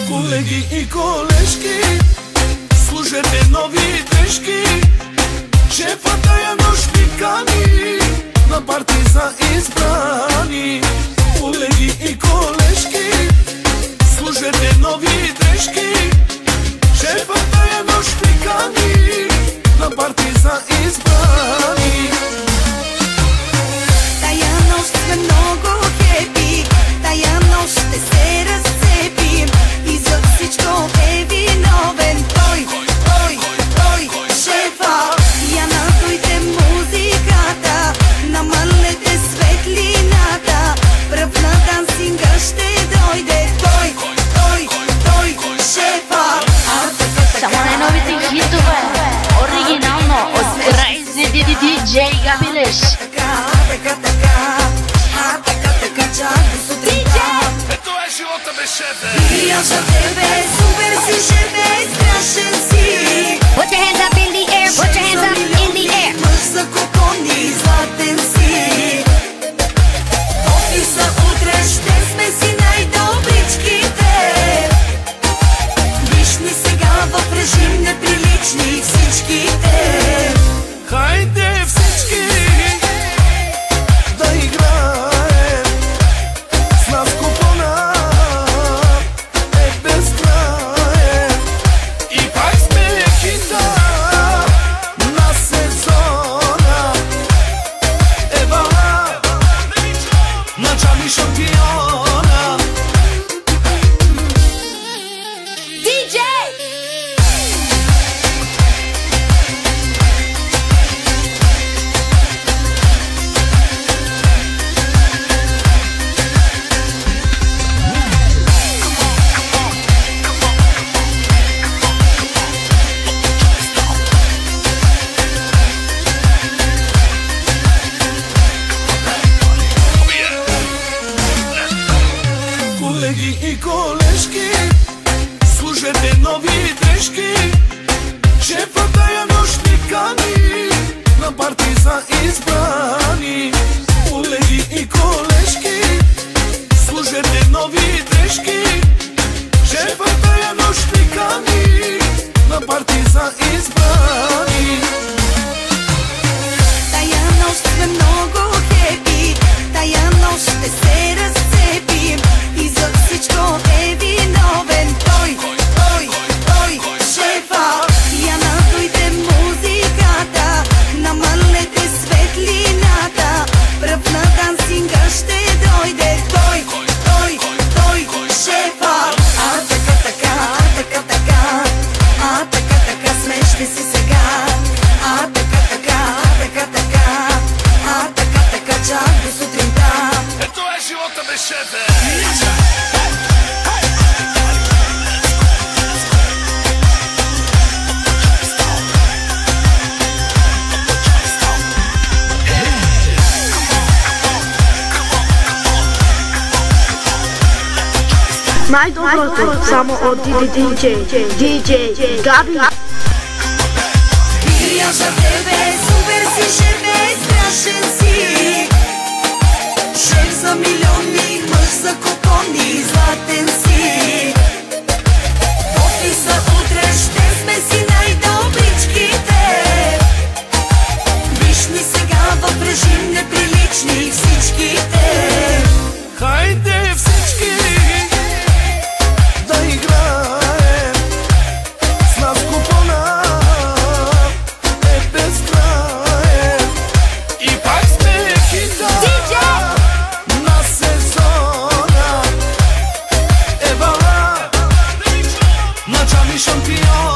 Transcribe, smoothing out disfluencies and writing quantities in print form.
Колеги и колежки, служете нови дрежки. Шефът тая нощ ни кани на парти за избрани. Колеги и колежки, служете нови дрежки. Шефът тая нощ ни кани на парти за избрани. Тая нощ сме много хепи, тая нощ ще се разцепим. И за всичко е виновен той, шефа. Я надуйте музиката, намалете светлината. Пръв на дансинга ще дойде той, шефа. Само най-новите хитове, оригинално от Crazy DJ Габилеш. Ето е живота без шефе. И аз за тебе супер си шефе, страшен си. Put your hands up in the air, put your hands up in the air. Мъж за купони, златен си. В офиса утре ще сме си най-добричките. Виж ни сега в режим неприлични всичките. Хайде всички да играем с нас, купона е безкраен. И пак сме хита на сезона. Евала начали шампиона. DJ! Колеги и колежки, служете нови дрежки. Шефът тая нощ ни кани на парти за избрани. Колеги и колежки, служете нови дрежки. Шефът тая нощ ни кани на парти за избрани. Тая нощ сме много хепи, тая нощ ще се разцепим. И за всичко е виновен той, шефа. Я надуйте музиката, намалете светлината. Пръв на дансинга ще дойде той, шефа. А така, смешни си сега. А така, чак до сутринта. Ето е живота без шефе. Най-доброто само от DJ Габи. И аз за тебе супер си шефе, страшен си. Шеф за милиони, мъж за купони, златен си. В офиса утре ще сме си най-добричките. Виж ни сега в режим неприлични всичките. Хайде всички да играем с нас, купона е безкраен. И пак сме хита на сезона. Евала начали шампион.